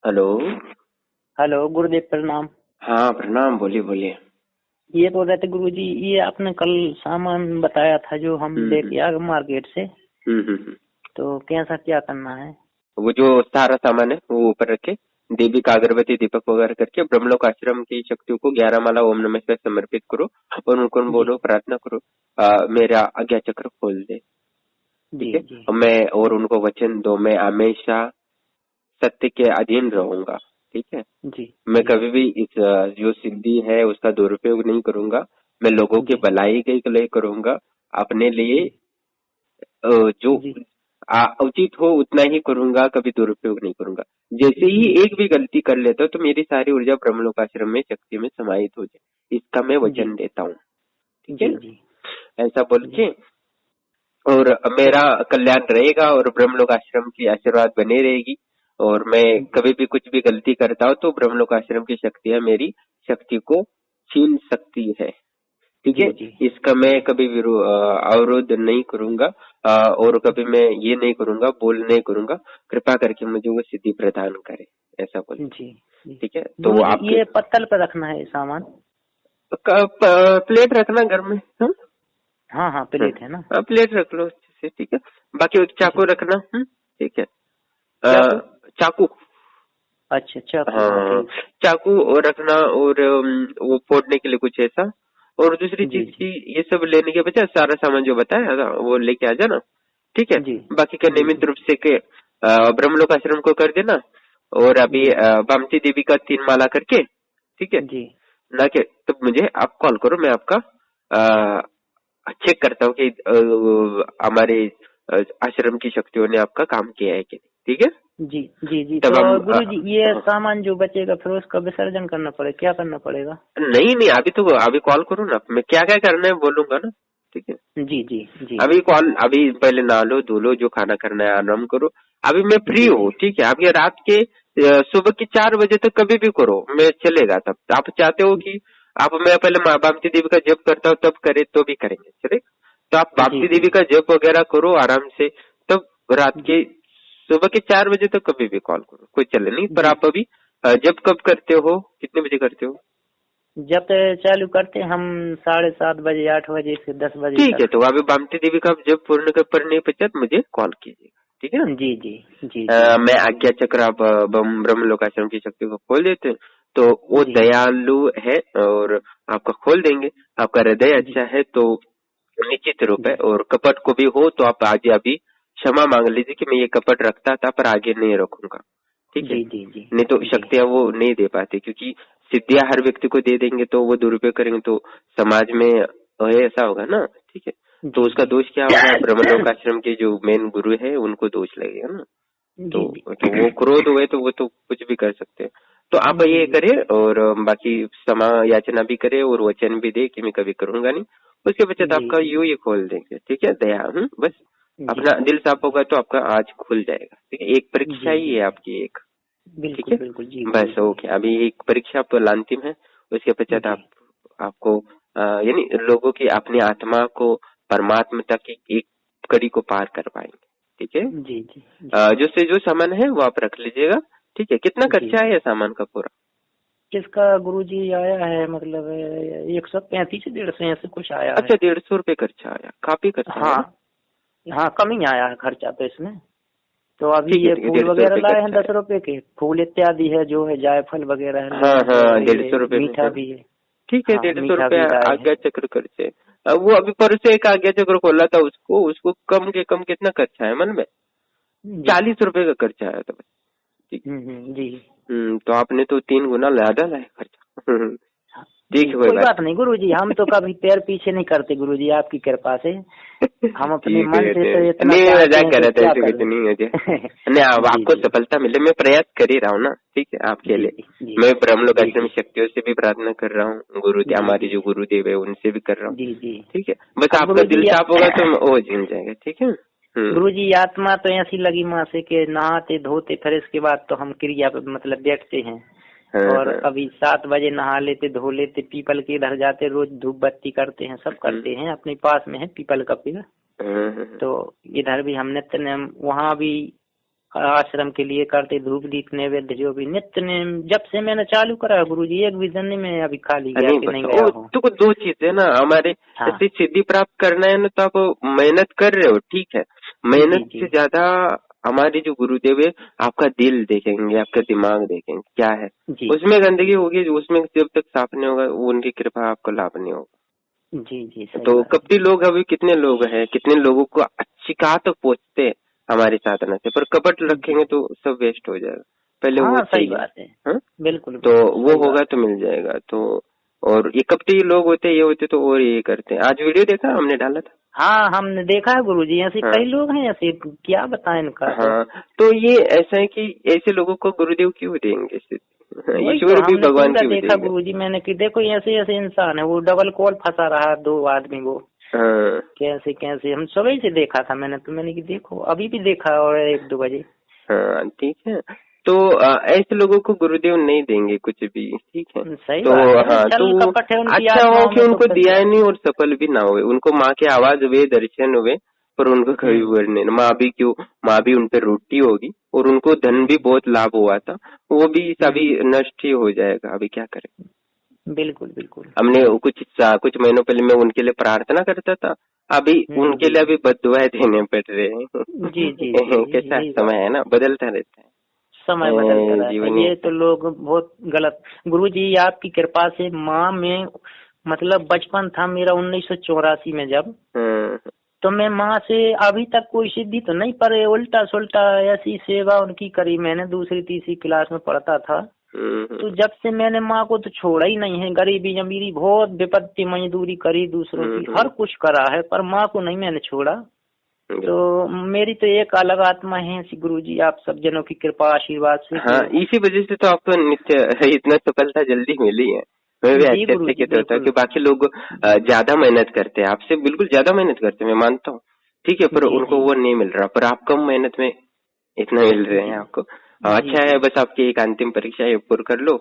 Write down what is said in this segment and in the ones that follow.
Hello. Hello गुरुदेव प्रणाम। हाँ प्रणाम, बोलिए बोलिए। ये बोल रहे थे गुरुजी, ये आपने कल सामान बताया था जो हम हम्म लेके आ गए मार्केट से, हम्म। तो कैसा क्या करना है? वो जो सारा सामान है वो ऊपर रखे, दीपक अगरबत्ती दीपक वगैरह करके ब्रह्मलोक आश्रम की शक्तियों को 11 माला ओम नमः शिवाय समर्पित करो और उनको जी बोलो, प्रार्थना करो मेरा आज्ञा चक्र खोल दे। ठीक जी है। जी और उनको वचन दो, मैं हमेशा सत्य के अधीन रहूंगा। ठीक है। जी मैं जी कभी भी इस जो सिद्धि है उसका दुरुपयोग नहीं करूंगा। मैं लोगों की जी भलाई के लिए करूंगा, अपने लिए जी जो जी उचित हो उतना ही करूंगा, कभी दुरुपयोग नहीं करूंगा। जैसे ही जी एक भी गलती कर लेता हूं तो मेरी सारी ऊर्जा ब्रह्मलोक आश्रम में शक्ति में समाहित हो जाए, इसका मैं जी वचन देता हूँ। ठीक है। जी जी ऐसा बोल जी के और मेरा कल्याण रहेगा और ब्रह्मलोक आश्रम की आशीर्वाद बनी रहेगी। और मैं जी कभी भी कुछ भी गलती करता हूँ तो ब्रह्मलोक आश्रम की शक्ति है, मेरी शक्ति को छीन सकती है। ठीक है। जी जी इसका मैं जी कभी अवरोध नहीं करूंगा, और कभी मैं ये नहीं करूंगा, बोल नहीं करूंगा, कृपा करके मुझे वो सिद्धि प्रदान करे, ऐसा बोल। जी जी। ठीक है। तो गुरुजी आपके ये पत्तल पर रखना है सामान? प्लेट रखना घर में। हाँ हाँ हाँ, प्लेट है ना? प्लेट रख लो अच्छे से। ठीक है। बाकी चाकू जी। रखना। ठीक है। चाकू? चाकू। अच्छा चाकू, हाँ हाँ ठीक। चाकू और रखना, और वो फोड़ने के लिए कुछ ऐसा। और दूसरी जी चीज जी की ये सब लेने के बजाय सारा सामान जो बताया था वो लेके आ जाना। ठीक है। जी बाकी का जी नियमित जी रूप से के ब्रह्मलोक आश्रम को कर देना। और अभी जी बामती देवी का 3 माला करके, ठीक है जी ना के, तो मुझे आप कॉल करो, मैं आपका चेक करता हूँ कि हमारे आश्रम की शक्तियों ने आपका काम किया है कि नहीं। ठीक है। जी जी जी। तब तो हम गुरुजी ये सामान जो बचेगा फिर उसका विसर्जन करना पड़ेगा, क्या करना पड़ेगा? नहीं नहीं, अभी तो अभी कॉल करो ना, मैं क्या क्या करना है बोलूंगा ना। ठीक है। जी जी जी अभी कॉल, अभी पहले नहा लो धो लो, जो खाना करना है आराम करो। अभी मैं फ्री जी जी हूँ। ठीक है। अभी रात के सुबह के 4 बजे तक कभी भी करो, मैं चलेगा। तब आप चाहते हो कि आप, मैं पहले माँ बामती देवी का जप करता हूँ तब करे तो भी करेंगे, चले। तो आप जी बामती जी देवी का जप वगैरह करो आराम से, तब रात जी के सुबह के 4 बजे तक कभी भी कॉल करो, कोई चले नहीं। पर जी। आप अभी जब कब करते हो, कितने बजे करते हो? जब चालू करते हैं हम 7:30 बजे, 8 बजे से 10 बजे ठीक है। तक। तो अभी बामती देवी का जब पूर्ण कर पर नहीं पश्चात मुझे कॉल कीजिएगा। ठीक है ना। जी जी जी जी मैं आज्ञा चक्र आप ब्रह्म लोक आश्रम की शक्ति को खोल देते हैं, तो वो जी दयालु है और आपका खोल देंगे। आपका हृदय जी अच्छा है तो निश्चित रूप है। जी और कपट को भी हो तो आप आज अभी क्षमा मांग लीजिए कि मैं ये कपट रखता था पर आगे नहीं रखूंगा। ठीक है। जी जी जी नहीं तो जी शक्तियां वो नहीं दे पाते, क्योंकि सिद्धियां हर व्यक्ति को दे देंगे तो वो दुरुपयोग करेंगे तो समाज में ऐसा होगा ना। ठीक है। तो जी उसका जी दोष क्या होगा, ब्रह्मलोक आश्रम के जो मेन गुरु है उनको दोष लगेगा ना। जी जी तो वो क्रोध हुए तो वो तो कुछ भी कर सकते हैं। तो आप जी ये जी करें और बाकी क्षमा याचना भी करे और वचन भी दे कि मैं कभी करूंगा नहीं। उसके पश्चात जी आपका यूं ही खोल देंगे। ठीक है। दया, बस जी अपना दिल साफ होगा तो आपका आज खुल जाएगा। ठीक है। एक परीक्षा जी ही जी है आपकी एक। ठीक बिल्कुल है। बिल्कुल जी बस गुरुजी। ओके, अभी एक परीक्षा पर अंतिम है। उसके पश्चात जी आपको यानी लोगों की अपनी आत्मा को परमात्मा तक की एक कड़ी को पार कर पाएंगे। ठीक है। जी जी जी जो से जो सामान है वो आप रख लीजिएगा। ठीक है। कितना जी। खर्चा है ये सामान का पूरा? किसका गुरुजी आया है, मतलब 135 150 ऐसे कुछ आया है। अच्छा, 150 रुपये खर्चा आया, काफी खर्चा है हाँ ना। हाँ, कम ही आया है खर्चा तो इसमें। तो अभी ठीक है ये ठीक है, फूल 150 वगैरह रुपये लाए हैं खर्चा 10 रुपए के, फूल इत्यादि है जो है, जायफल वगैरह है, है। हाँ लौंग है, हाँ, और ये 150 रुपये में मीठा है। भी है। ठीक है, हाँ 150 रुपये मीठा भी लाए हैं। आज्ञा चक्र खर्चे। वो अभी परसों एक आज्ञा चक्र खोला था, उसको उसको कम के कम कितना खर्चा है मन में? जी। 40 रुपए का खर्चा आया था बस। ठीक। जी। तो आपने तो 3 गुना ज्यादा लाया खर्चा। ठीक जी है, कोई कोई बात बात नहीं गुरुजी, हम तो कभी पैर पीछे नहीं करते गुरुजी, आपकी कृपा से। हम अपने ठीक मन है। से तो इतना नहीं चाहते मजाक हैं कर कि रहा था, क्या ऐसे कर कुछ ले। नहीं है जी। नहीं, अब जी आपको जी सफलता मिले, मैं प्रयास कर ही रहा हूँ ना। ठीक है, आपके जी लिए। जी जी मैं ब्रह्मलोक जी आश्रम जी शक्तियों से भी प्रार्थना कर रहा हूँ, जी हमारे जी जो गुरुदेव है उनसे भी कर रहा हूँ। जी जी। ठीक है। बस अब आपका दिल गुरुजी साफ होगा तो वो जिल जाएगा। ठीक है। गुरुजी आत्मा तो ऐसी लगी माँ से कि नहाते धोते फिर इसके बाद तो हम क्रिया पे मतलब बैठते हैं। हाँ और हाँ। अभी 7 बजे नहा लेते धो लेते, पीपल के इधर जाते, रोज धूप बत्ती करते हैं, सब करते हैं, अपने पास में है पीपल का पेड़। हाँ, हाँ, हाँ। तो इधर भी हम नित्य नेम वहाँ भी आश्रम के लिए करते, धूप दीप नैवेद्य जो भी नित्य नेम जब से मैंने चालू करा गुरुजी, एक भी दिन में अभी खाली गया कि नहीं गया हूँ। तो दो चीज है ना हमारे, जैसे सिद्धि प्राप्त करना है ना, तो आप मेहनत कर रहे हो, ठीक है, मेहनत से ज्यादा हमारे जो गुरुदेव है आपका दिल देखेंगे, आपका दिमाग देखेंगे क्या है, उसमें गंदगी होगी, उसमें जब तक साफ नहीं होगा उनकी कृपा आपको लाभ नहीं होगा। जी जी। तो कपटी लोग अभी कितने लोग हैं, कितने लोगों को अच्छी कहा तक पहुंचते हैं हमारी साधना से, पर कपट रखेंगे तो सब वेस्ट हो जाएगा। पहले वो सही बात है। हाँ? बिल्कुल। तो वो होगा तो मिल जाएगा। तो और ये कपटी लोग होते ये होते तो और ये करते हैं। आज वीडियो देखा हमने डाला था। हाँ हमने देखा है गुरुजी, ऐसे कई लोग हैं, ऐसे क्या बताएं इनका। हाँ तो ये ऐसा है कि ऐसे लोगों को गुरुदेव क्यों देंगे, ईश्वर भी भगवान क्यों देखा गुरुजी मैंने कि देखो ऐसे ऐसे इंसान है, वो डबल कॉल फंसा रहा 2 आदमी वो। हाँ कैसे कैसे हम सुबह से देखा था मैंने, तो मैंने कि देखो अभी भी देखा और 1-2 बजे। हाँ ठीक है, तो ऐसे लोगों को गुरुदेव नहीं देंगे कुछ भी, ठीक है। सही तो हाँ तो अच्छा हो कि उनको दिया ही नहीं और सफल भी ना हुए, उनको माँ के आवाज हुए, दर्शन हुए, पर उनको कभी वर्ड नहीं। माँ भी क्यों, माँ भी उन पर रोटी होगी और उनको धन भी बहुत लाभ हुआ था, वो भी सभी नष्ट ही हो जाएगा। अभी क्या करें। बिल्कुल बिल्कुल। हमने कुछ महीनों पहले मैं उनके लिए प्रार्थना करता था, अभी उनके लिए अभी बद्दुआएं देने पड़ रहे हैं। जी जी कैसा समय है ना, बदलता रहता है, समय बदलता रहता है। ये तो लोग बहुत गलत। गुरुजी आपकी कृपा से माँ में मतलब बचपन था मेरा 1984 में जब, तो मैं माँ से अभी तक कोई सिद्धि तो नहीं, पर उल्टा सुल्टा ऐसी सेवा उनकी करी मैंने, 2री-3री क्लास में पढ़ता था। तो जब से मैंने माँ को तो छोड़ा ही नहीं है, गरीबी अमीरी बहुत विपत्ति मजदूरी करी, दूसरों की हर कुछ करा है, पर माँ को नहीं मैंने छोड़ा। तो मेरी तो एक अलग आत्मा है गुरुजी, आप सब जनों की कृपा आशीर्वाद से। हाँ इसी वजह से तो आपको नित्य इतना सफलता जल्दी मिली है। मैं भी आश्चर्यचकित होता हूँ कि बाकी लोग ज्यादा मेहनत करते हैं, आपसे बिल्कुल ज्यादा मेहनत करते हैं, मैं मानता हूँ, ठीक है, पर उनको वो नहीं मिल रहा, पर आप कम मेहनत में इतना मिल रहे हैं आपको। अच्छा है, बस आपकी एक अंतिम परीक्षा ये पूर्ण कर लो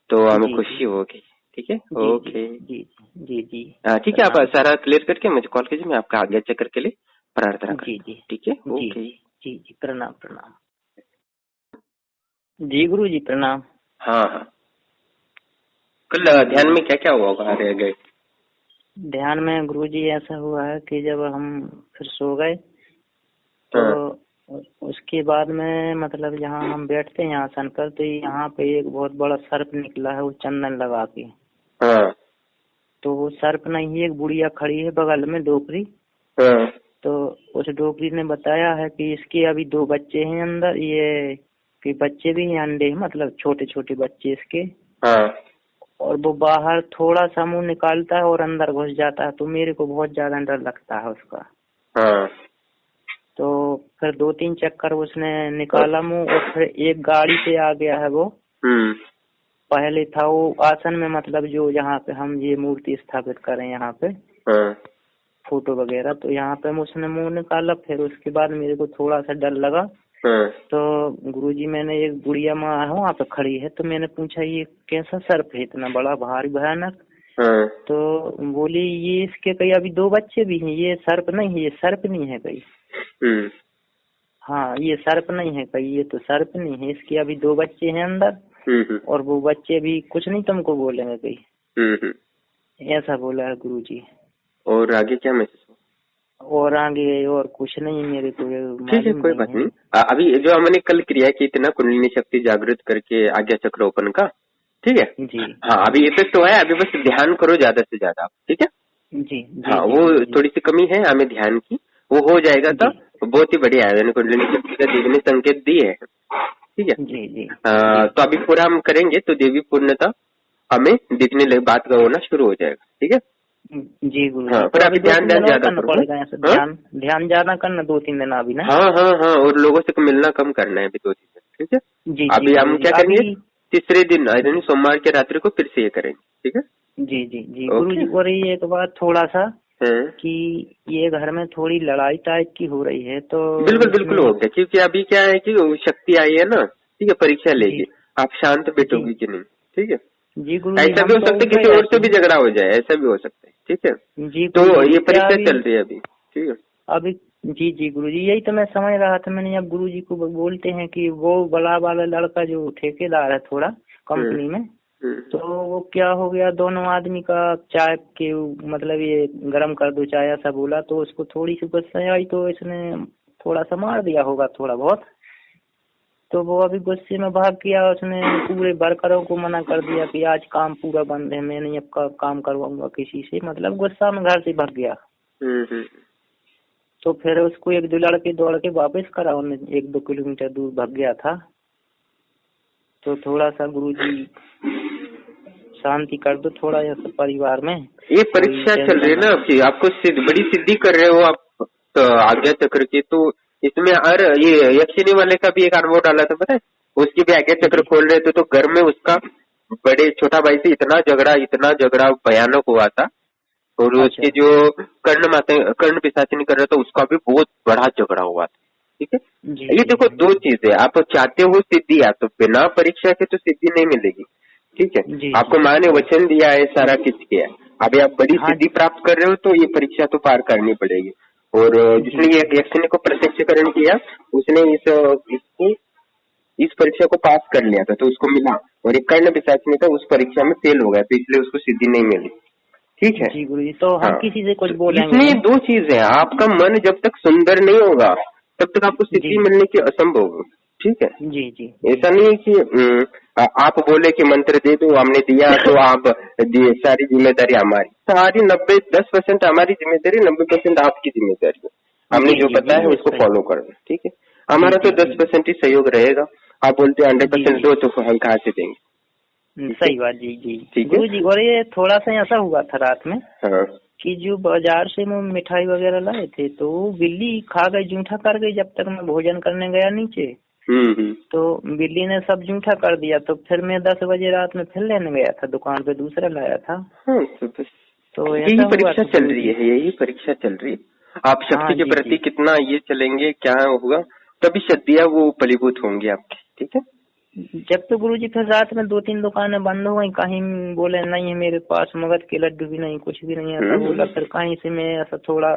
तो हमें खुशी होगी। ठीक है, ओके जी जी जी। ठीक है, आप सारा क्लियर करके मुझे कॉल कीजिए, मैं आपका आगे चेक करके लिए प्रार्थना करूँ। ठीक है, ओके जी जी। प्रणाम प्रणाम जी गुरुजी, प्रणाम। हाँ हाँ, कल ध्यान में क्या क्या हुआ होगा रह गए? ध्यान में गुरुजी ऐसा हुआ है कि जब हम फिर सो गए तो उसके बाद में मतलब जहाँ हम बैठते हैं आसन पर, तो यहाँ पे एक बहुत बड़ा सर्प निकला है, वो चंदन लगा के। तो वो सर्प नहीं, एक बुढ़िया खड़ी है बगल में डोकरी। तो उस डोकरी ने बताया है कि इसके अभी 2 बच्चे हैं अंदर, ये कि बच्चे भी हैं, अंडे मतलब छोटे छोटे बच्चे इसके। और वो बाहर थोड़ा सा मुंह निकालता है और अंदर घुस जाता है, तो मेरे को बहुत ज्यादा डर लगता है उसका। तो फिर 2-3 चक्कर उसने निकाला मुंह, और फिर एक गाड़ी पे आ गया है वो। पहले था वो आसन में, मतलब जो यहाँ पे हम ये मूर्ति स्थापित करें यहाँ पे फोटो वगैरह, तो यहाँ पे उसने मुंह निकाला। फिर उसके बाद मेरे को थोड़ा सा डर लगा। तो गुरुजी मैंने एक बुढ़िया माँ है वहाँ पे खड़ी है, तो मैंने पूछा ये कैसा सर्प है इतना बड़ा भारी भयानक? तो बोली ये इसके कई अभी 2 बच्चे भी हैं, ये सर्प नहीं है, ये सर्प नहीं है कहीं। हाँ ये सर्प नहीं है कहीं, ये तो सर्प नहीं है, इसके अभी 2 बच्चे हैं अंदर, और वो बच्चे भी कुछ नहीं तुमको बोलेंगे कहीं, ऐसा बोला है गुरुजी। और आगे क्या मैसेज? और आगे और कुछ नहीं मेरे को। ठीक है, कोई बात नहीं। अभी जो हमने कल क्रिया की थी ना, कुंडलिनी शक्ति जागृत करके आज्ञा चक्र ओपन का, ठीक है जी। हाँ अभी इफेक्ट हुआ है, अभी बस ध्यान करो ज्यादा से ज्यादा, ठीक है जी। हाँ वो थोड़ी सी कमी है हमें ध्यान की, वो हो जाएगा तो बहुत ही बढ़िया है। कुंडलिनी शक्ति का देवी ने संकेत दिए है, ठीक है जी जी। तो अभी पूरा हम करेंगे तो देवी पूर्णता हमें दिखने लगे, बात का होना शुरू हो जाएगा, ठीक है जी गुरु। हाँ, पर अभी ध्यान ज्यादा पड़ेगा, ध्यान ज्यादा करना 2-3 दिन अभी ना। हाँ हाँ हाँ, और लोगों से मिलना कम करना है अभी 2-3 दिन, ठीक है जी। अभी हम क्या करेंगे, तीसरे दिन सोमवार के रात्रि को फिर से ये करेंगे, ठीक है जी जी जी गुरु जी। और ये एक बात थोड़ा सा कि ये घर में थोड़ी लड़ाई टाइप की हो रही है, तो बिल्कुल बिल्कुल हो गया, क्योंकि अभी क्या है कि शक्ति आई है ना, ठीक है, परीक्षा लेगी, आप शांत बैठोगी कि नहीं, ठीक है जी गुरु। ऐसा भी हो सकता है किसी और से भी झगड़ा हो जाए, ऐसा भी हो सकता है, ठीक है जी। तो ये परीक्षा चल रही है अभी, ठीक है। अभी जी जी गुरुजी, यही तो मैं समझ रहा था। मैंने अब गुरुजी को बोलते हैं कि वो बड़ा वाला लड़का जो ठेकेदार है थोड़ा कंपनी में, तो वो क्या हो गया, दोनों आदमी का चाय के मतलब ये गरम कर दो चाय ऐसा बोला, तो उसको थोड़ी सी गुस्सा आई, तो इसने थोड़ा सा मार दिया होगा थोड़ा बहुत। तो वो अभी गुस्से में भाग गया, उसने पूरे वर्करों को मना कर दिया कि आज काम पूरा बंद है, मैं नहीं अब काम करवाऊंगा किसी से, मतलब गुस्सा में घर से भाग गया। तो फिर उसको एक दो लड़के दौड़ के वापस करा, उन्हें 1-2 किलोमीटर दूर भाग गया था। तो थोड़ा सा गुरुजी शांति कर दो थोड़ा ऐसा परिवार में। ये परीक्षा चल रही है ना आपकी, आपको बड़ी सिद्धि कर रहे हो आप तो आज्ञा चक्र की, तो इसमें और ये यक्षिणी वाले का भी एक अनुभव डाला था पता है, उसकी भी आज्ञा चक्र खोल रहे थे, तो घर में उसका बड़े छोटा भाई से इतना झगड़ा भयानक हुआ था। और उसके जो कर्ण पिशाचिनी कर रहा था उसका भी बहुत बड़ा झगड़ा हुआ था। ठीक है, ये देखो दो चीजें, आप चाहते हो सिद्धि, या तो बिना परीक्षा के तो सिद्धि नहीं मिलेगी। ठीक है, आपको माँ ने वचन दिया है, सारा कुछ किया है, अभी आप बड़ी सिद्धि प्राप्त कर रहे हो, तो ये परीक्षा तो पार करनी पड़ेगी। और जिसने ये यक्षिणी को प्रत्यक्षकरण किया, उसने इस परीक्षा को पास कर लिया था, तो उसको मिला। और एक कर्ण पिशाचिनी था, उस परीक्षा में फेल हो गया, तो इसलिए उसको सिद्धि नहीं मिली। ठीक है जी गुरुजी, तो हम किसी से कुछ बोलेंगे? इसमें दो चीजें, आपका मन जब तक सुंदर नहीं होगा तब तक आपको सिद्धि मिलने की असंभव। ठीक है जी जी, ऐसा नहीं है कि आप बोले कि मंत्र दे दो, हमने दिया तो आप दिए, सारी जिम्मेदारी हमारी, सारी 10% हमारी जिम्मेदारी, 90% आपकी जिम्मेदारी है। हमने जो बताया है उसको फॉलो करना। ठीक है, हमारा तो 10% ही सहयोग रहेगा। आप बोलते 100% दो, तो हम कहाँ से देंगे? सही बात। जी जी गुरु जी, और ये थोड़ा सा ऐसा हुआ था रात में कि जो बाजार से मैं मिठाई वगैरह लाए थे, तो बिल्ली खा गई, जूठा कर गई। जब तक मैं भोजन करने गया नीचे, तो बिल्ली ने सब जूठा कर दिया। तो फिर मैं 10 बजे रात में फिर लेने गया था दुकान पे, दूसरा लाया था। तो यही परीक्षा चल रही है, यही परीक्षा चल रही है। आप शक्ति के प्रति कितना ये चलेंगे, क्या होगा, तभी सिद्धियां वो फलीभूत होंगी आपकी। ठीक है, जब तो गुरुजी फिर रात में 2-3 दुकानें बंद हो गई, कहीं बोले नहीं है मेरे पास मगध के लड्डू भी नहीं, कुछ भी नहीं, ऐसा बोला। फिर कहीं से मैं ऐसा थोड़ा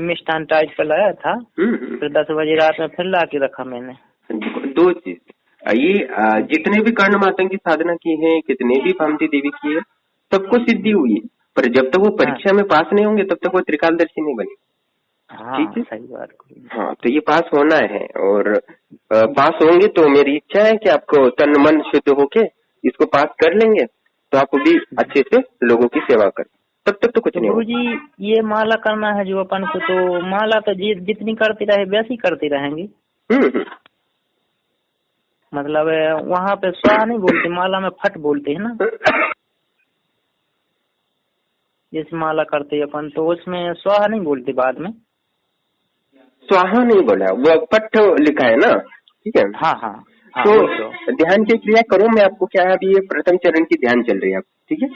मिष्ठान टाइप का लाया था, फिर 10 बजे रात में फिर ला के रखा मैंने। दो चीज, ये जितने भी कर्ण माता की साधना की है, कितने भी भामती देवी की है, सबको सिद्धि हुई है, पर जब तक वो परीक्षा में पास नहीं होंगे तब तक वो त्रिकालदर्शी नहीं बने। ठीक है, सही बात। हाँ, तो ये पास होना है, और पास होंगे तो मेरी इच्छा है कि आपको तन मन शुद्ध होके इसको पास कर लेंगे, तो आप भी अच्छे से लोगों की सेवा कर, तब तक तो कुछ नहीं होगा। गुरुजी ये माला करना है जो अपन को, तो माला तो जितनी करती रहे वैसी करती रहेंगी। मतलब वहाँ पे स्वाहा नहीं बोलते, माला में फट बोलते है ना, जैसे माला करते अपन, तो उसमें स्वाहा नहीं बोलते बाद में। स्वाहा नहीं बोला, वो पट लिखा है ना। ठीक है, हाँ, तो ध्यान की क्रिया करो। मैं आपको क्या है, अभी ये प्रथम चरण की ध्यान चल रही है। ठीक है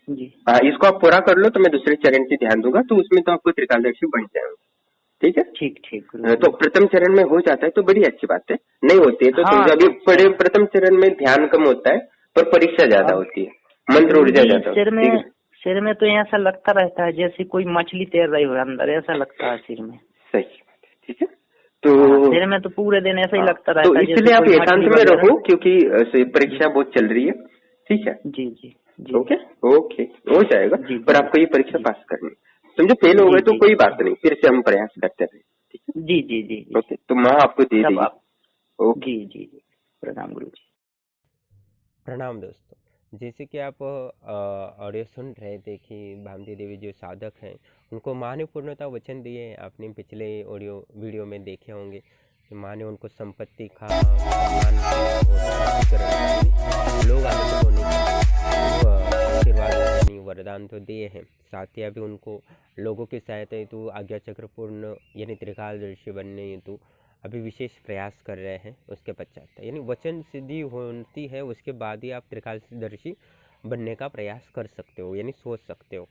जी, इसको आप पूरा कर लो, तो मैं दूसरे चरण की ध्यान दूंगा, तो उसमें तो आपको त्रिकालदर्शी बन जाएगा। ठीक है, ठीक। तो प्रथम चरण में हो जाता है तो बड़ी अच्छी बात है, नहीं होती है तो समझो अभी बड़े प्रथम चरण में ध्यान कम होता है, पर परीक्षा ज्यादा होती है, मंत्र ऊर्जा ज्यादा होती है। सिर में तो ऐसा लगता रहता है जैसे कोई मछली तैर रही हो अंदर, ऐसा लगता है सिर में। सही, ठीक है, तो सिर में तो पूरे दिन ऐसा ही लगता रहता है। तो इसलिए आप एकांत में रहो, क्योंकि परीक्षा बहुत चल रही है। ठीक है, जी। ओके हो जाएगा, पर आपको ये परीक्षा पास करनी। समझो फेल हो गए तो कोई बात नहीं, फिर से हम प्रयास करते रहे। ठीक है, जी। ओके, तो माँ आपको दे देगी। ओके, जी। प्रणाम गुरु जी। प्रणाम दोस्तों, जैसे कि आप ऑडियो सुन रहे थे कि भामती देवी जो साधक हैं उनको माँ ने पूर्णता वचन दिए। आपने पिछले ऑडियो वीडियो में देखे होंगे कि माँ ने उनको संपत्ति का लोग आगे होने का आशीर्वाद वरदान तो दिए हैं, साथ ही अभी उनको लोगों की सहायता हेतु आज्ञा चक्र पूर्ण यानी त्रिकालदर्शी बनने हेतु अभी विशेष प्रयास कर रहे हैं। उसके पश्चात यानी वचन सिद्धि होती है, उसके बाद ही आप त्रिकालदर्शी बनने का प्रयास कर सकते हो, यानी सोच सकते हो।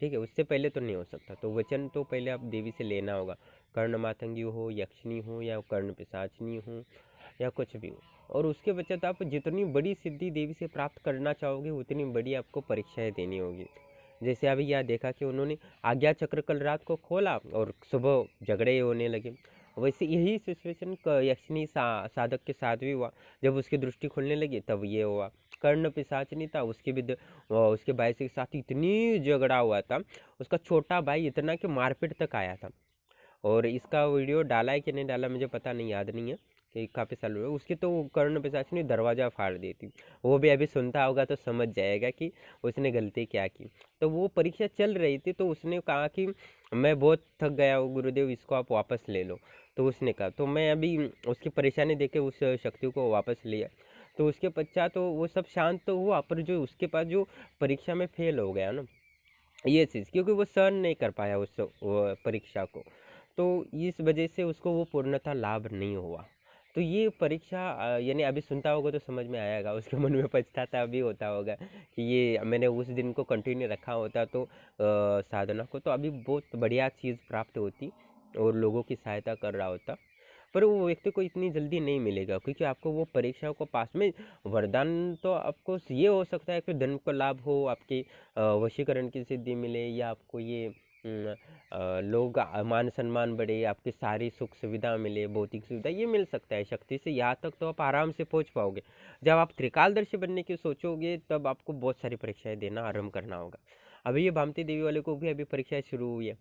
ठीक है, उससे पहले तो नहीं हो सकता। तो वचन तो पहले आप देवी से लेना होगा, कर्ण मातंगी हो, यक्षिणी हो, या कर्ण पिशाचिनी हो, या कुछ भी हो। और उसके पश्चात आप जितनी बड़ी सिद्धि देवी से प्राप्त करना चाहोगे उतनी बड़ी आपको परीक्षाएं देनी होगी। जैसे अभी यह देखा कि उन्होंने आज्ञा चक्र कल रात को खोला और सुबह झगड़े होने लगे। वैसे यही सिचुएशन यक्षिणी साधक के साथ भी हुआ। जब उसकी दृष्टि खुलने लगी तब ये हुआ। कर्ण पिशाचिनी था, उसके भी उसके भाई के साथ इतनी झगड़ा हुआ था, उसका छोटा भाई इतना कि मारपीट तक आया था। और इसका वीडियो डाला है कि नहीं डाला मुझे पता नहीं, याद नहीं है कि काफ़ी साल हुए उसकी। तो कर्ण पिशाचिनी दरवाज़ा फाड़ दी थी। वो भी अभी सुनता होगा तो समझ जाएगा कि उसने गलती क्या की। तो वो परीक्षा चल रही थी तो उसने कहा कि मैं बहुत थक गया हूँ गुरुदेव, इसको आप वापस ले लो। तो उसने कहा, तो मैं अभी उसकी परेशानी देख के उस शक्ति को वापस लिया। तो उसके पश्चात तो वो सब शांत तो हुआ, पर जो उसके पास जो परीक्षा में फेल हो गया ना ये चीज़, क्योंकि वो सहन नहीं कर पाया उस परीक्षा को, तो इस वजह से उसको वो पूर्णतः लाभ नहीं हुआ। तो ये परीक्षा यानी अभी सुनता होगा तो समझ में आएगा, उसके मन में पछताता भी होता होगा कि ये मैंने उस दिन को कंटिन्यू रखा होता तो साधना को, तो अभी बहुत बढ़िया चीज़ प्राप्त होती और लोगों की सहायता कर रहा होता। पर वो व्यक्ति को इतनी जल्दी नहीं मिलेगा, क्योंकि आपको वो परीक्षाओं को पास में वरदान तो आपको ये हो सकता है कि धन का लाभ हो, आपके वशीकरण की सिद्धि मिले, या आपको ये लोग मान सम्मान बढ़े, आपकी सारी सुख सुविधा मिले, भौतिक सुविधा ये मिल सकता है शक्ति से। यहाँ तक तो आप आराम से पहुँच पाओगे। जब आप त्रिकालदर्शी बनने की सोचोगे तब आपको बहुत सारी परीक्षाएं देना आरंभ करना होगा। अभी ये भामती देवी वाले को भी अभी परीक्षाएं शुरू हुई है।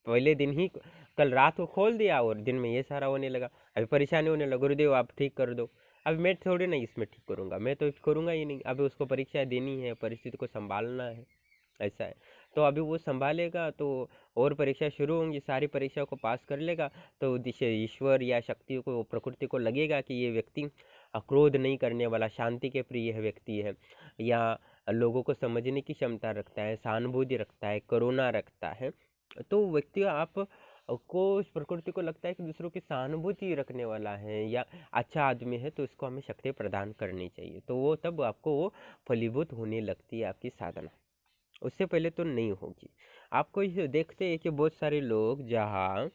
पहले दिन ही कल रात को खोल दिया और दिन में ये सारा होने लगा। अभी परेशानी होने लगा, गुरुदेव आप ठीक कर दो। अब मैं थोड़ी ना इसमें ठीक करूँगा, मैं तो करूँगा ही नहीं। अभी उसको परीक्षाएं देनी है, परिस्थिति को संभालना है, ऐसा है। तो अभी वो संभालेगा तो और परीक्षा शुरू होंगी, सारी परीक्षाओं को पास कर लेगा तो उद्देश्य ईश्वर या शक्ति को, प्रकृति को लगेगा कि ये व्यक्ति क्रोध नहीं करने वाला, शांति के प्रिय व्यक्ति है, या लोगों को समझने की क्षमता रखता है, सहानुभूति रखता है, करुणा रखता है। तो व्यक्ति आप को प्रकृति को लगता है कि दूसरों की सहानुभूति रखने वाला है या अच्छा आदमी है, तो इसको हमें शक्ति प्रदान करनी चाहिए। तो वो तब आपको वो फलीभूत होने लगती है आपकी साधना, उससे पहले तो नहीं होगी। आपको ये देखते हैं कि बहुत सारे लोग जहाँ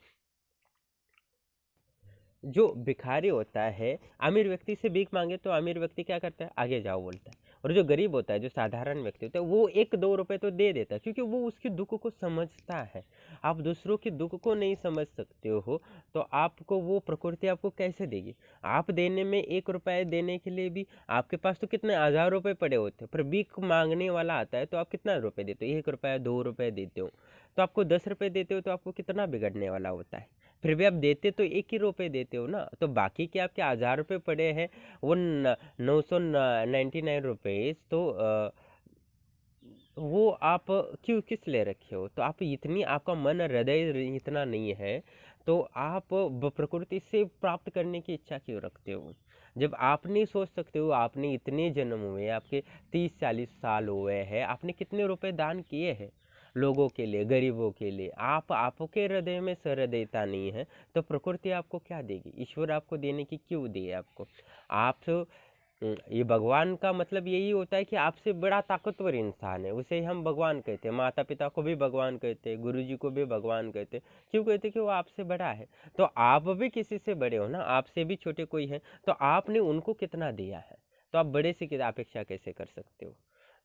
जो भिखारी होता है, अमीर व्यक्ति से भीख मांगे तो अमीर व्यक्ति क्या करता है, आगे जाओ बोलता है। और जो गरीब होता है, जो साधारण व्यक्ति होता है, वो 1-2 रुपए तो दे देता है, क्योंकि वो उसके दुख को समझता है। आप दूसरों के दुख को नहीं समझ सकते हो तो आपको वो प्रकृति आपको कैसे देगी। आप देने में 1 रुपए देने के लिए भी आपके पास तो कितने 1000 रुपए पड़े होते हैं, पर भीख मांगने वाला आता है तो आप कितना रुपए देते हो, 1 रुपया 2 रुपए देते हो। तो आपको 10 रुपए देते हो तो आपको कितना बिगड़ने वाला होता है। फिर भी आप देते तो 1 ही रुपए देते हो ना, तो बाकी के आपके 1000 रुपए पड़े हैं, वो 999 रुपये, तो वो आप क्यों किस ले रखे हो। तो आप इतनी, आपका मन हृदय इतना नहीं है तो आप प्रकृति से प्राप्त करने की इच्छा क्यों रखते हो। जब आप नहीं सोच सकते हो, आपने इतने जन्म हुए, आपके 30-40 साल हुए हैं, आपने कितने रुपए दान किए हैं लोगों के लिए, गरीबों के लिए। आप आपके हृदय में सहृदयता नहीं है तो प्रकृति आपको क्या देगी, ईश्वर आपको देने की क्यों दे आपको। आप ये भगवान का मतलब यही होता है कि आपसे बड़ा ताकतवर इंसान है, उसे हम भगवान कहते हैं। माता पिता को भी भगवान कहते हैं, गुरु जी को भी भगवान कहते हैं। क्यों कहते हैं कि वो आपसे बड़ा है। तो आप भी किसी से बड़े हो ना, आपसे भी छोटे कोई है तो आपने उनको कितना दिया है, तो आप बड़े से अपेक्षा कैसे कर सकते हो।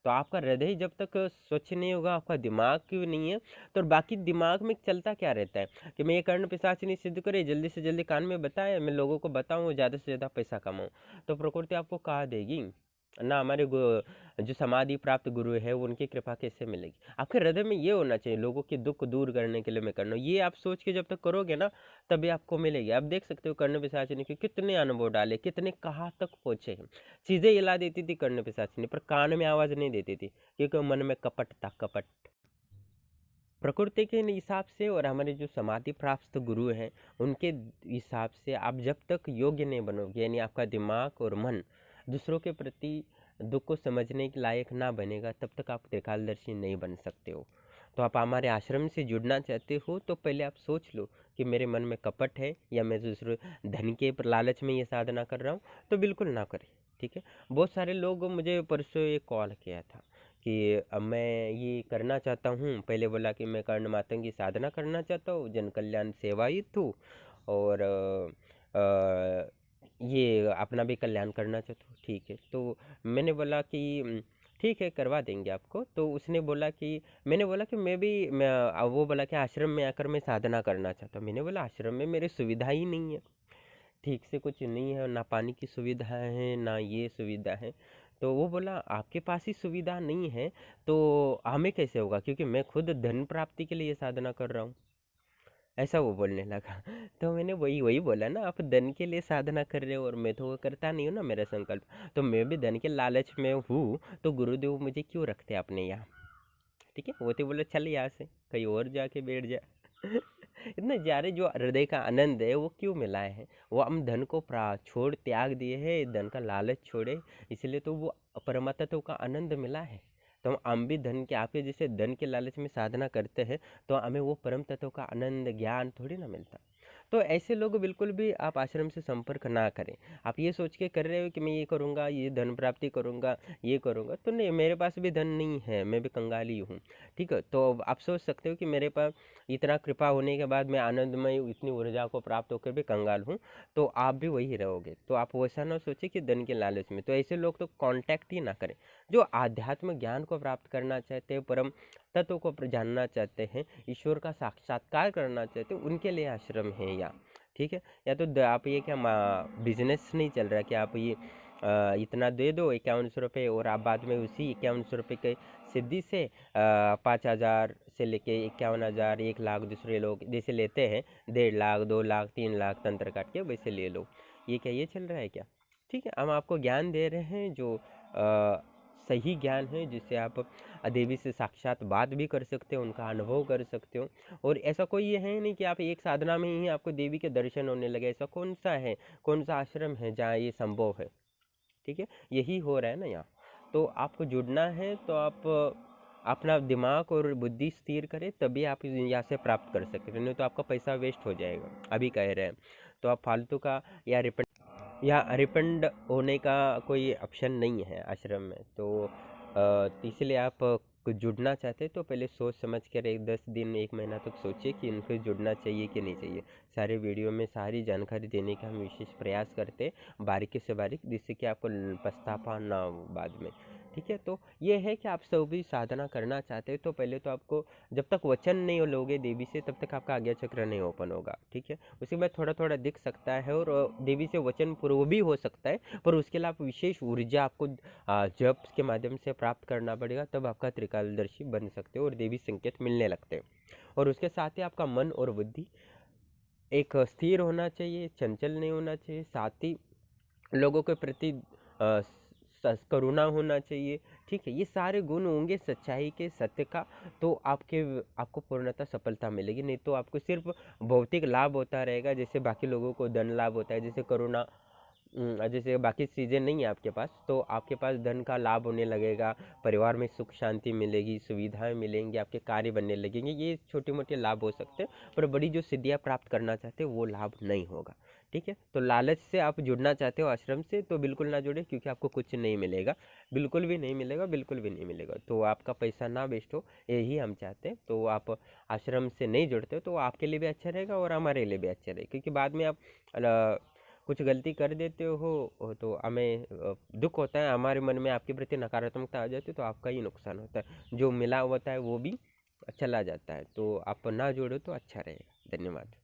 तो आपका हृदय जब तक स्वच्छ नहीं होगा, आपका दिमाग क्यों नहीं है, तो बाकी दिमाग में चलता क्या रहता है कि मैं ये कर्ण पिशाचिनी सिद्ध करे, जल्दी से जल्दी कान में बताए, मैं लोगों को बताऊं, ज़्यादा से ज़्यादा पैसा कमाऊं। तो प्रकृति आपको कहा देगी ना, हमारे जो समाधि प्राप्त गुरु है उनकी कृपा कैसे मिलेगी। आपके हृदय में ये होना चाहिए, लोगों के दुख दूर करने के लिए मैं करना हूँ, ये आप सोच के जब तक करोगे ना तभी आपको मिलेगी। आप देख सकते हो कर्ण पिशाचिनी के कितने अनुभव डाले, कितने कहाँ तक पहुँचे हैं। चीज़ें हिला देती थी कर्ण पिशाचिनी, पर कान में आवाज़ नहीं देती थी, क्योंकि मन में कपट था, कपट। प्रकृति के हिसाब से और हमारे जो समाधि प्राप्त गुरु हैं उनके हिसाब से आप जब तक योग्य नहीं बनोगे, यानी आपका दिमाग और मन दूसरों के प्रति दुख को समझने के लायक ना बनेगा, तब तक आप त्रिकालदर्शी नहीं बन सकते हो। तो आप हमारे आश्रम से जुड़ना चाहते हो तो पहले आप सोच लो कि मेरे मन में कपट है या मैं दूसरे धन के लालच में ये साधना कर रहा हूँ, तो बिल्कुल ना करें, ठीक है। बहुत सारे लोग मुझे परसों एक कॉल किया था कि अब मैं ये करना चाहता हूँ, पहले बोला कि मैं कर्ण मातंग की साधना करना चाहता हूँ, जन कल्याण सेवायुक्त हूँ, और ये अपना भी कल्याण करना चाहता हूँ, ठीक है। तो मैंने बोला कि ठीक है करवा देंगे आपको। तो उसने बोला कि, मैंने बोला कि वो बोला कि आश्रम में आकर मैं साधना करना चाहता हूँ। मैंने बोला आश्रम में मेरी सुविधा ही नहीं है, ठीक से कुछ नहीं है, ना पानी की सुविधा है ना ये सुविधा है। तो वो बोला आपके पास ही सुविधा नहीं है तो हमें कैसे होगा, क्योंकि मैं खुद धन प्राप्ति के लिए साधना कर रहा हूँ, ऐसा वो बोलने लगा। तो मैंने वही वही बोला ना, आप धन के लिए साधना कर रहे हो और मैं तो वो करता नहीं हूँ ना मेरा संकल्प। तो मैं भी धन के लालच में हूँ तो गुरुदेव मुझे क्यों रखते अपने यहाँ, ठीक है। वो तो बोले चल यहाँ से कहीं और जाके बैठ जा। इतना ज़्यादा जो हृदय का आनंद है वो क्यों मिला है, वो हम धन को छोड़ त्याग दिए है, धन का लालच छोड़े, इसलिए तो वो परम तत्व का आनंद मिला है। तो हम भी धन के, आपके जैसे धन के लालच में साधना करते हैं तो हमें वो परम तत्व का आनंद ज्ञान थोड़ी ना मिलता। तो ऐसे लोग बिल्कुल भी आप आश्रम से संपर्क ना करें। आप ये सोच के कर रहे हो कि मैं ये करूँगा, ये धन प्राप्ति करूँगा, ये करूँगा, तो नहीं, मेरे पास भी धन नहीं है, मैं भी कंगाली हूँ, ठीक है। तो आप सोच सकते हो कि मेरे पास इतना कृपा होने के बाद मैं आनंदमय इतनी ऊर्जा को प्राप्त होकर भी कंगाल हूँ, तो आप भी वही रहोगे। तो आप वैसा ना सोचे कि धन के लालच में, तो ऐसे लोग तो कांटेक्ट ही ना करें। जो आध्यात्म ज्ञान को प्राप्त करना चाहते हैं, परम तत्व को जानना चाहते हैं, ईश्वर का साक्षात्कार करना चाहते हैं, उनके लिए आश्रम है या, ठीक है। या तो आप ये क्या बिजनेस नहीं चल रहा कि आप ये इतना दे दो 5100 रुपये और आप बाद में उसी 5100 रुपये के सिद्धि से 5000 से लेके 51,000 1 लाख दूसरे लोग जैसे लेते हैं, 1.5 लाख 2 लाख 3 लाख तंत्र काट के वैसे ले लो। ये क्या ये चल रहा है क्या, ठीक है। हम आपको ज्ञान दे रहे हैं जो सही ज्ञान है, जिससे आप देवी से साक्षात बात भी कर सकते हो, उनका अनुभव कर सकते हो। और ऐसा कोई ये है नहीं कि आप एक साधना में ही आपको देवी के दर्शन होने लगे, ऐसा कौन सा है, कौन सा आश्रम है जहाँ ये संभव है, ठीक है। यही हो रहा है ना यहाँ। तो आपको जुड़ना है तो आप अपना दिमाग और बुद्धि स्थिर करें, तभी आप यहाँ से प्राप्त कर सकते हैं, नहीं तो आपका पैसा वेस्ट हो जाएगा, अभी कह रहे हैं। तो आप फालतू का या रिफंड होने का कोई ऑप्शन नहीं है आश्रम में। तो इसलिए आप जुड़ना चाहते हैं तो पहले सोच समझ कर 10 दिन 1 महीना तक सोचिए कि इनको जुड़ना चाहिए कि नहीं चाहिए। सारे वीडियो में सारी जानकारी देने का हम विशेष प्रयास करते हैं, बारीकी से बारीक, जिससे कि आपको पछतावा ना हो बाद में, ठीक है। तो ये है कि आप सब भी साधना करना चाहते हैं तो पहले तो आपको जब तक वचन नहीं लोगे देवी से तब तक आपका आज्ञा चक्र नहीं ओपन होगा, ठीक है। उसके बाद थोड़ा थोड़ा दिख सकता है और देवी से वचन पूर्व भी हो सकता है, पर उसके लिए आप विशेष ऊर्जा आपको जप के माध्यम से प्राप्त करना पड़ेगा, तब आपका त्रिकालदर्शी बन सकते हो और देवी संकेत मिलने लगते हैं। और उसके साथ ही आपका मन और बुद्धि एक स्थिर होना चाहिए, चंचल नहीं होना चाहिए, साथ ही लोगों के प्रति करुणा होना चाहिए, ठीक है। ये सारे गुण होंगे सच्चाई के, सत्य का, तो आपको पूर्णतः सफलता मिलेगी। नहीं तो आपको सिर्फ भौतिक लाभ होता रहेगा, जैसे बाकी लोगों को धन लाभ होता है, जैसे करुणा, जैसे बाकी चीज़ें नहीं है आपके पास, तो आपके पास धन का लाभ होने लगेगा, परिवार में सुख शांति मिलेगी, सुविधाएं मिलेंगी, आपके कार्य बनने लगेंगे, ये छोटे मोटे लाभ हो सकते हैं, पर बड़ी जो सिद्धियां प्राप्त करना चाहते हैं वो लाभ नहीं होगा, ठीक है। तो लालच से आप जुड़ना चाहते हो आश्रम से तो बिल्कुल ना जुड़े, क्योंकि आपको कुछ नहीं मिलेगा, बिल्कुल भी नहीं मिलेगा, बिल्कुल भी नहीं मिलेगा। तो आपका पैसा ना वेस्ट हो, यही हम चाहते हैं। तो आप आश्रम से नहीं जुड़ते हो तो आपके लिए भी अच्छा रहेगा और हमारे लिए भी अच्छा रहेगा, क्योंकि बाद में आप कुछ गलती कर देते हो तो हमें दुख होता है, हमारे मन में आपके प्रति नकारात्मकता आ जाती है तो आपका ही नुकसान होता है, जो मिला होता है वो भी चला जाता है। तो आप ना जोड़ो तो अच्छा रहेगा। धन्यवाद।